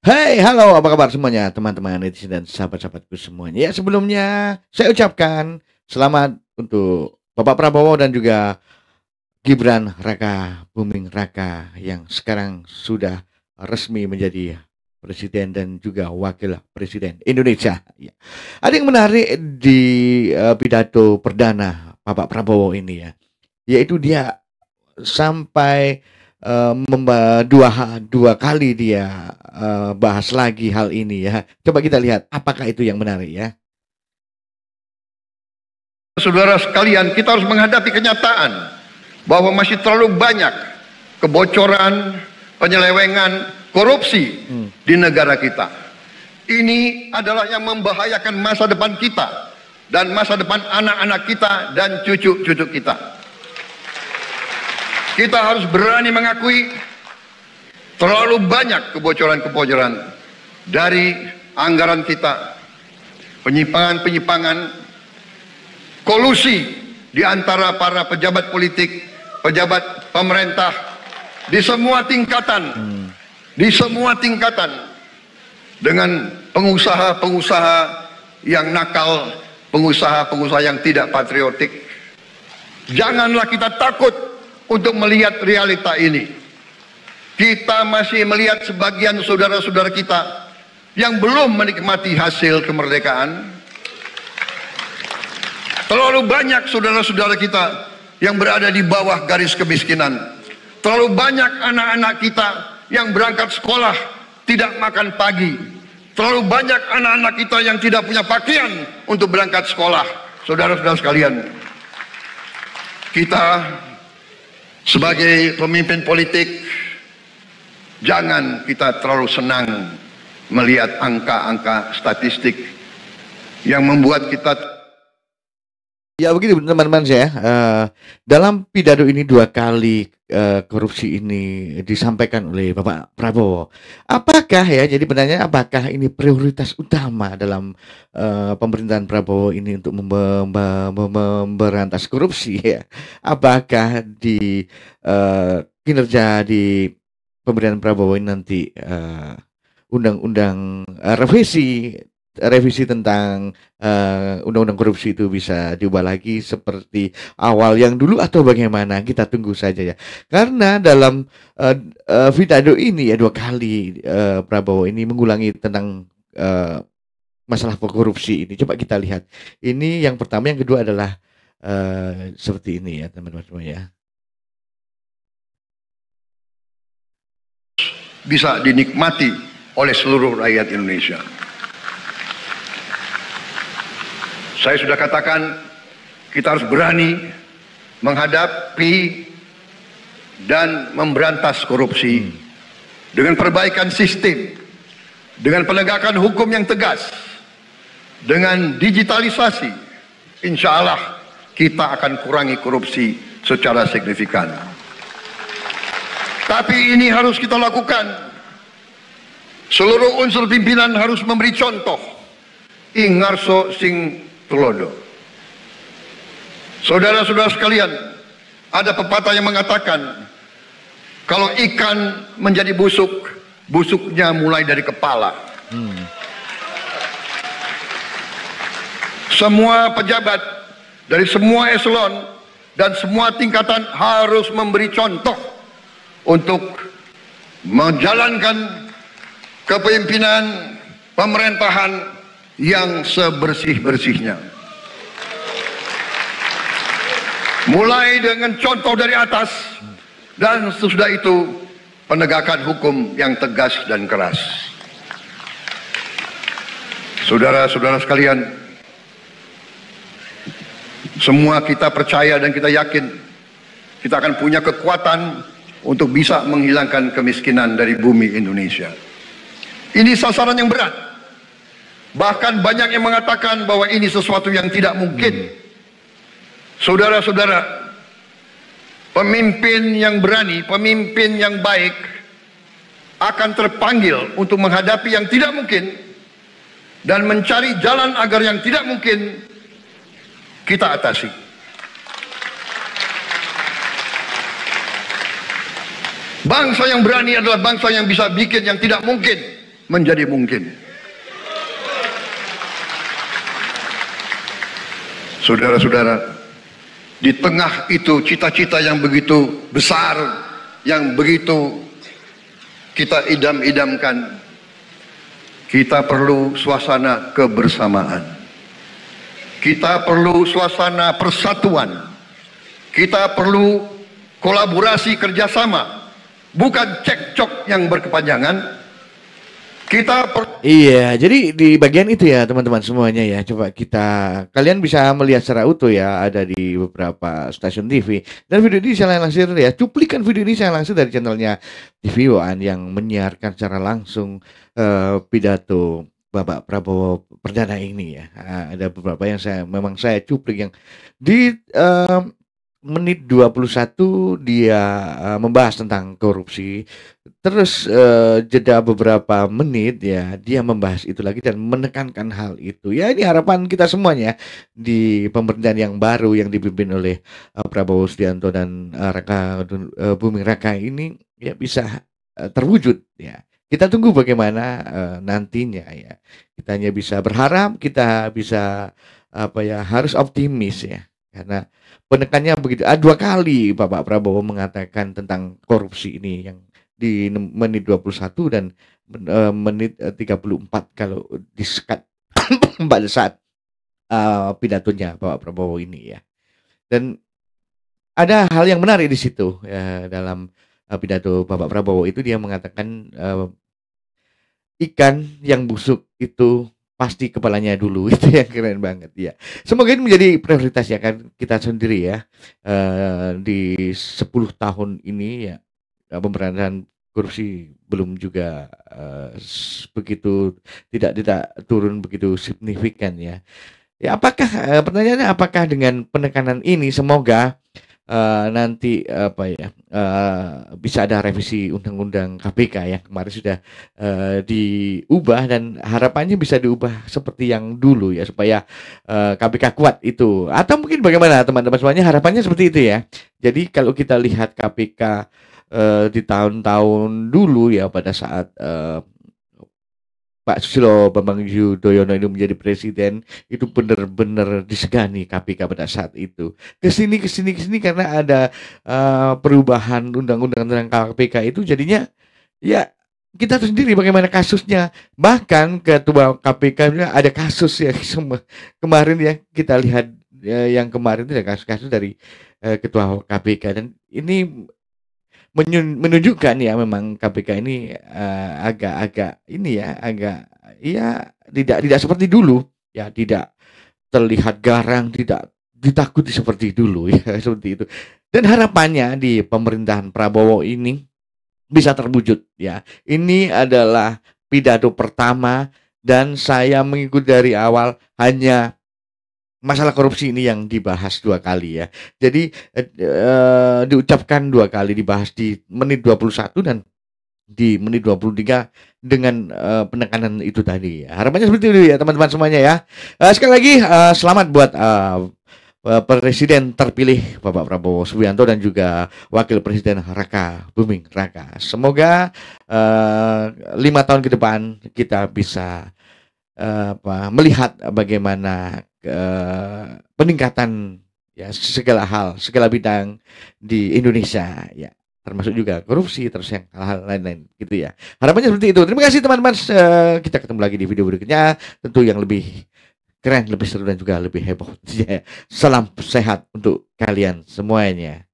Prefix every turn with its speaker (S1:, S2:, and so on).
S1: Hai, halo, apa kabar semuanya, teman-teman netizen dan sahabat-sahabatku semuanya. Ya, sebelumnya saya ucapkan selamat untuk Bapak Prabowo dan juga Gibran Raka Buming Raka yang sekarang sudah resmi menjadi presiden dan juga wakil presiden Indonesia. Ya. Ada yang menarik di pidato perdana Bapak Prabowo ini ya, yaitu dia sampai dua kali dia bahas lagi hal ini ya. Coba kita lihat apakah itu yang menarik ya.
S2: Saudara sekalian, kita harus menghadapi kenyataan bahwa masih terlalu banyak kebocoran, penyelewengan, korupsi di negara kita. Ini adalah yang membahayakan masa depan kita dan masa depan anak-anak kita dan cucu-cucu kita. Kita harus berani mengakui terlalu banyak kebocoran-kebocoran dari anggaran kita, penyimpangan-penyimpangan, kolusi di antara para pejabat politik, pejabat pemerintah di semua tingkatan, dengan pengusaha-pengusaha yang nakal, pengusaha-pengusaha yang tidak patriotik. Janganlah kita takut untuk melihat realita ini. Kita masih melihat sebagian saudara-saudara kita yang belum menikmati hasil kemerdekaan. Terlalu banyak saudara-saudara kita yang berada di bawah garis kemiskinan. Terlalu banyak anak-anak kita yang berangkat sekolah tidak makan pagi. Terlalu banyak anak-anak kita yang tidak punya pakaian untuk berangkat sekolah. Saudara-saudara sekalian, kita sebagai pemimpin politik, jangan kita terlalu senang melihat angka-angka statistik yang membuat kita.
S1: Ya begini teman-teman saya, dalam pidato ini dua kali korupsi ini disampaikan oleh Bapak Prabowo. Apakah ya, jadi pertanyaannya apakah ini prioritas utama dalam pemerintahan Prabowo ini untuk memberantas korupsi ya? Apakah di kinerja di pemerintahan Prabowo ini nanti undang-undang revisi tentang undang-undang korupsi itu bisa diubah lagi seperti awal yang dulu atau bagaimana? Kita tunggu saja ya. Karena dalam pidato ini ya dua kali Prabowo ini mengulangi tentang masalah korupsi ini. Coba kita lihat. Ini yang pertama, yang kedua adalah seperti ini ya teman-teman semua ya.
S2: Bisa dinikmati oleh seluruh rakyat Indonesia. Saya sudah katakan, kita harus berani menghadapi dan memberantas korupsi dengan perbaikan sistem, dengan penegakan hukum yang tegas, dengan digitalisasi. Insya Allah kita akan kurangi korupsi secara signifikan. Tapi ini harus kita lakukan. Seluruh unsur pimpinan harus memberi contoh. Ingarso sing tulodo. Saudara-saudara sekalian, ada pepatah yang mengatakan, kalau ikan menjadi busuk, busuknya mulai dari kepala. Semua pejabat dari semua eselon dan semua tingkatan harus memberi contoh untuk menjalankan kepemimpinan pemerintahan yang sebersih-bersihnya. Mulai dengan contoh dari atas, dan sesudah itu penegakan hukum yang tegas dan keras. Saudara-saudara sekalian, semua kita percaya dan kita yakin kita akan punya kekuatan untuk bisa menghilangkan kemiskinan dari bumi Indonesia. Ini sasaran yang berat. Bahkan banyak yang mengatakan bahwa ini sesuatu yang tidak mungkin. Saudara-saudara, pemimpin yang berani, pemimpin yang baik akan terpanggil untuk menghadapi yang tidak mungkin dan mencari jalan agar yang tidak mungkin kita atasi. Bangsa yang berani adalah bangsa yang bisa bikin yang tidak mungkin menjadi mungkin. Saudara-saudara, di tengah itu cita-cita yang begitu besar, yang begitu kita idam-idamkan, kita perlu suasana kebersamaan. Kita perlu suasana persatuan. Kita perlu kolaborasi kerjasama, bukan cekcok yang berkepanjangan.
S1: Iya, jadi di bagian itu ya teman-teman semuanya ya. Coba kalian bisa melihat secara utuh ya, ada di beberapa stasiun TV. Dan video ini saya langsir ya, cuplikan video ini saya langsung dari channelnya TV One yang menyiarkan secara langsung pidato Bapak Prabowo Perdana ini ya. Ada beberapa yang memang saya cuplik yang di menit 21 dia membahas tentang korupsi. Terus jeda beberapa menit ya dia membahas itu lagi dan menekankan hal itu. Ya ini harapan kita semuanya di pemerintahan yang baru yang dipimpin oleh Prabowo Subianto dan Raka Buming Raka ini ya bisa terwujud ya. Kita tunggu bagaimana nantinya ya. Kita hanya bisa berharap, kita bisa harus optimis ya. Karena penekannya begitu. Dua kali Bapak Prabowo mengatakan tentang korupsi ini yang di menit 21 dan menit 34 kalau disekat pada saat pidatonya Bapak Prabowo ini ya. Dan ada hal yang menarik di situ ya, dalam pidato Bapak Prabowo itu dia mengatakan ikan yang busuk itu pasti kepalanya dulu. Itu yang keren banget ya. Semoga ini menjadi prioritas ya kan kita sendiri ya di 10 tahun ini ya. Pemberantasan korupsi belum juga begitu tidak turun begitu signifikan ya. Ya apakah pertanyaannya apakah dengan penekanan ini semoga nanti bisa ada revisi undang-undang KPK yang kemarin sudah diubah dan harapannya bisa diubah seperti yang dulu ya supaya KPK kuat itu, atau mungkin bagaimana teman-teman semuanya, harapannya seperti itu ya. Jadi kalau kita lihat KPK di tahun-tahun dulu ya pada saat Pak Susilo Bambang Yudhoyono ini menjadi presiden, itu benar-benar disegani KPK pada saat itu. Kesini karena ada perubahan undang-undang tentang KPK itu jadinya ya kita tahu sendiri bagaimana kasusnya. Bahkan ketua KPK ada kasus ya kemarin ya kita lihat yang kemarin itu ada kasus-kasus dari ketua KPK dan ini menunjukkan ya memang KPK ini agak tidak seperti dulu ya, tidak terlihat garang, tidak ditakuti seperti dulu ya seperti itu. Dan harapannya di pemerintahan Prabowo ini bisa terwujud ya. Ini adalah pidato pertama dan saya mengikuti dari awal hanya masalah korupsi ini yang dibahas 2 kali ya. Jadi diucapkan 2 kali, dibahas di menit 21 dan di menit 23 dengan penekanan itu tadi ya. Harapannya seperti itu ya teman-teman semuanya ya. Sekali lagi selamat buat Presiden terpilih Bapak Prabowo Subianto dan juga Wakil Presiden Raka Buming Raka. Semoga 5 tahun ke depan kita bisa melihat bagaimana peningkatan ya segala hal, segala bidang di Indonesia ya, termasuk juga korupsi, terus yang hal-hal lain-lain gitu ya. Harapannya seperti itu. Terima kasih teman-teman. Kita ketemu lagi di video berikutnya, tentu yang lebih keren, lebih seru dan juga lebih heboh. Salam sehat untuk kalian semuanya.